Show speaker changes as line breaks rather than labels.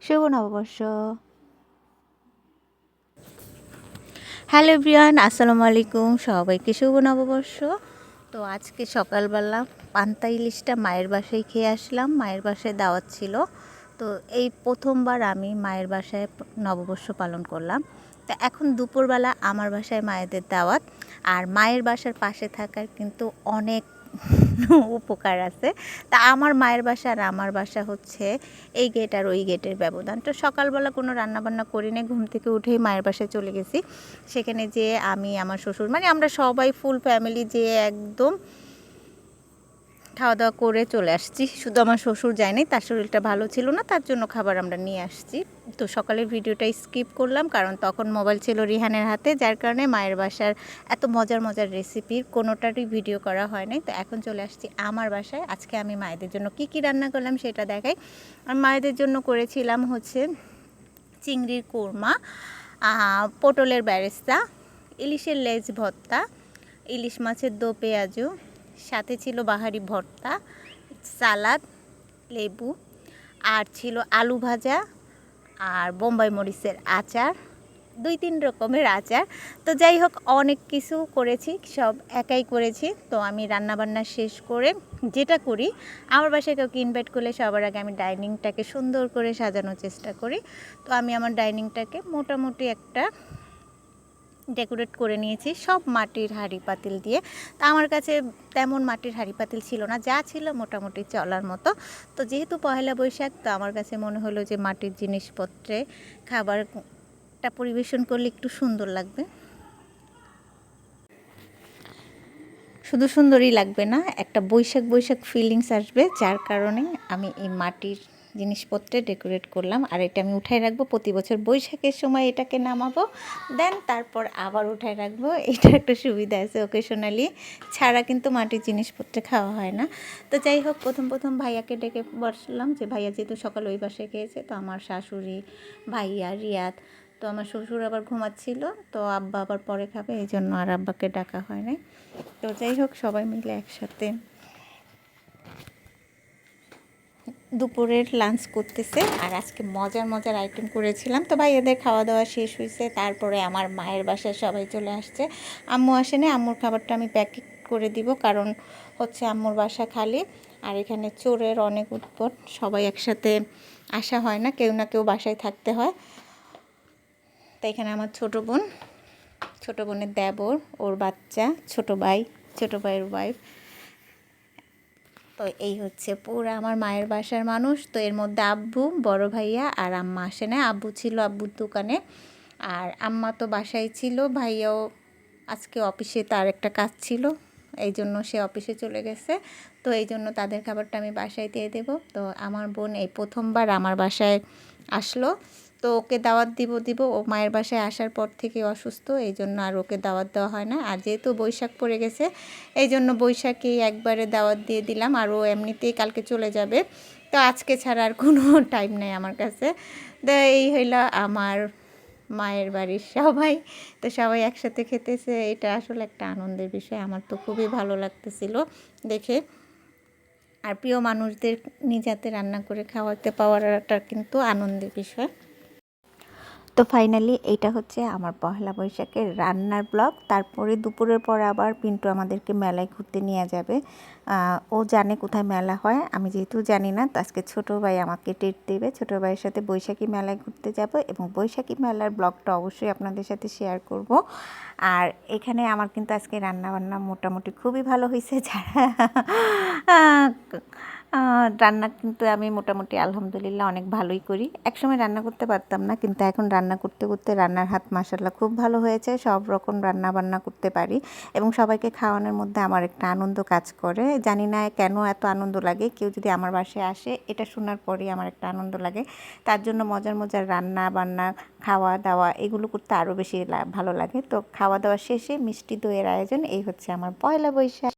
শুভ নববর্ষ। Hello everyone, আসসালামু আলাইকুম। সবাইকে শুভ নববর্ষ। তো আজকে সকালবেলা পান্তা ইলিশটা মায়ের বাসায় খেয়ে আসলাম। মায়ের বাসায় দাওয়াত ছিল। তো এই প্রথমবার আমি মায়ের বাসায় নববর্ষ পালন করলাম। তো এখন দুপুরবেলা আমার বাসায় মায়েদের দাওয়াত। আর মায়ের বাসার পাশে থাকার কিন্তু অনেক উপকার আছে। তা আমার মায়ের বাসা আর আমার বাসা হচ্ছে এই গেট আর ওই গেটের ব্যবধান। তো সকালবেলা কোনো রান্নাবান্না করি না, ঘুম থেকে উঠেই মায়ের বাসায় চলে গেছি। সেখানে যেয়ে আমি, আমার শ্বশুর, মানে আমরা সবাই ফুল ফ্যামিলি যেয়ে একদম খাওয়া দাওয়া করে চলে আসছি। শুধু আমার শ্বশুর যায়নি, তার শরীরটা ভালো ছিল না, তার জন্য খাবার আমরা নিয়ে আসছি। তো সকালের ভিডিওটা স্কিপ করলাম, কারণ তখন মোবাইল ছিল রিহানের হাতে, যার কারণে মায়ের বাসার এত মজার মজার রেসিপির কোনোটারই ভিডিও করা হয় নাই। তো এখন চলে আসছি আমার বাসায়। আজকে আমি মায়েদের জন্য কি কি রান্না করলাম সেটা দেখাই। আর মায়েদের জন্য করেছিলাম হচ্ছে চিংড়ির কোরমা, পটলের বেরেস্তা, ইলিশের লেজ ভর্তা, ইলিশ মাছের দো পেঁয়াজু, সাথে ছিল বাহারি ভর্তা, সালাদ, লেবু, আর ছিল আলু ভাজা আর বোম্বাই মরিচের আচার, 2-3 রকমের আচার। তো যাই হোক, অনেক কিছু করেছি, সব একাই করেছি। তো আমি রান্নাবান্না শেষ করে যেটা করি, আমার বাসায় কাউকে ইনভাইট করলে সবার আগে আমি ডাইনিংটাকে সুন্দর করে সাজানোর চেষ্টা করি। তো আমি আমার ডাইনিংটাকে মোটামুটি একটা ডেকোরেট করে নিয়েছি, সব মাটির হাঁড়ি পাতিল দিয়ে। তা আমার কাছে তেমন মাটির হাঁড়ি পাতিল ছিল না, যা ছিল মোটামুটি চলার মতো। তো যেহেতু পয়লা বৈশাখ, তো আমার কাছে মনে হলো যে মাটির জিনিসপত্রে খাবারটা পরিবেশন করলে একটু সুন্দর লাগবে। শুধু সুন্দরই লাগবে না, একটা বৈশাখ বৈশাখ ফিলিংস আসবে, যার কারণে আমি এই মাটির জিনিসপত্রে ডেকোরেট করলাম। আর এটা আমি উঠায় রাখবো, প্রতি বছর বৈশাখের সময় এটাকে নামাবো, দেন তারপর আবার উঠায় রাখবো। এটা একটা সুবিধা আছে, ওকেশনালি ছাড়া কিন্তু মাটির জিনিসপত্রে খাওয়া হয় না। তো যাই হোক, প্রথম ভাইয়াকে ডেকে বসলাম, যে ভাইয়া যেহেতু সকালে ওই বাসায় খেয়েছে, তো আমার শাশুড়ি, ভাইয়া, রিয়াদ, তো আমার শ্বশুর আবার ঘুমাচ্ছিল, তো আব্বা আবার পরে খাবে, এই জন্য আর আব্বাকে ডাকা হয় নাই। তো যাই হোক, সবাই মিলে একসাথে দুপুরের লাঞ্চ করতেছে। আর আজকে মজার মজার আইটেম করেছিলাম। তো ভাইয়াদের খাওয়া দাওয়া শেষ হয়েছে, তারপরে আমার মায়ের বাসায় সবাই চলে আসছে। আম্মু আসেনি, আম্মুর খাবারটা আমি প্যাকেট করে দিব, কারণ হচ্ছে আম্মুর বাসা খালি। আর এখানে চোরের অনেক উৎপাত, সবাই একসাথে আসা হয় না, কেউ না কেউ বাসায় থাকতে হয়। তো এখানে আমার ছোটো বোনের দেবর, ওর বাচ্চা, ছোটো ভাইয়ের ওয়াইফ। তো এই হচ্ছে পুরো আমার মায়ের বাসার মানুষ। তো এর মধ্যে আব্বু, বড় ভাইয়া আর আম্মা আসে না। আব্বু ছিল আব্বুর দোকানে, আর আম্মা তো বাসায় ছিল। ভাইয়াও আজকে অফিসে তার একটা কাজ ছিল, এই জন্য সে অফিসে চলে গেছে। তো এই জন্য তাদের খাবারটা আমি বাসায় দিয়ে দেবো। তো আমার বোন এই প্রথমবার আমার বাসায় আসলো, তো ওকে দাওয়াত দিব। ও মায়ের বাসায় আসার পর থেকে অসুস্থ, এই জন্য আর ওকে দাওয়াত দেওয়া হয় না। আর যেহেতু বৈশাখ পড়ে গেছে, এই জন্য বৈশাখেই একবারে দাওয়াত দিয়ে দিলাম। আর ও এমনিতেই কালকে চলে যাবে, তো আজকে ছাড়া আর কোনো টাইম নেই আমার কাছে। তো এই হইল আমার মায়ের বাড়ির সবাই। তো সবাই একসাথে খেতেছে, এটা আসলে একটা আনন্দের বিষয়। আমার তো খুবই ভালো লাগতেছিল দেখে। আর প্রিয় মানুষদের নিজ হাতে রান্না করে খাওয়াতে পাওয়াটা কিন্তু আনন্দের বিষয়। তো ফাইনালি এইটা হচ্ছে আমার পহেলা বৈশাখের রান্নার ব্লগ। তারপরে দুপুরের পর আবার পিন্টু আমাদেরকে মেলায় ঘুরতে নিয়ে যাবে। ও জানে কোথায় মেলা হয়, আমি যেহেতু জানি না, তো আজকে ছোটো ভাই আমাকে ট্রিট দেবে। ছোটো ভাইয়ের সাথে বৈশাখী মেলায় ঘুরতে যাব, এবং বৈশাখী মেলার ব্লগটা অবশ্যই আপনাদের সাথে শেয়ার করব। আর এখানে আমার কিন্তু আজকে রান্নাবান্না মোটামুটি খুবই ভালো হয়েছে। যারা রান্না কিন্তু আমি মোটামুটি আলহামদুলিল্লাহ অনেক ভালোই করি। একসময় রান্না করতে পারতাম না, কিন্তু এখন রান্না করতে করতে রান্নার হাত মাশাআল্লাহ খুব ভালো হয়েছে। সব রকম রান্না বান্না করতে পারি, এবং সবাইকে খাওয়ানোর মধ্যে আমার একটা আনন্দ কাজ করে। জানি না কেন এত আনন্দ লাগে, কেউ যদি আমার বাসায় আসে, এটা শোনার পরেই আমার একটা আনন্দ লাগে। তার জন্য মজার মজার রান্না বান্না, খাওয়া দাওয়া, এগুলো করতে আরও বেশি ভালো লাগে। তো খাওয়া দাওয়া শেষে মিষ্টি দইয়ের আয়োজন। এই হচ্ছে আমার পয়লা বৈশাখ।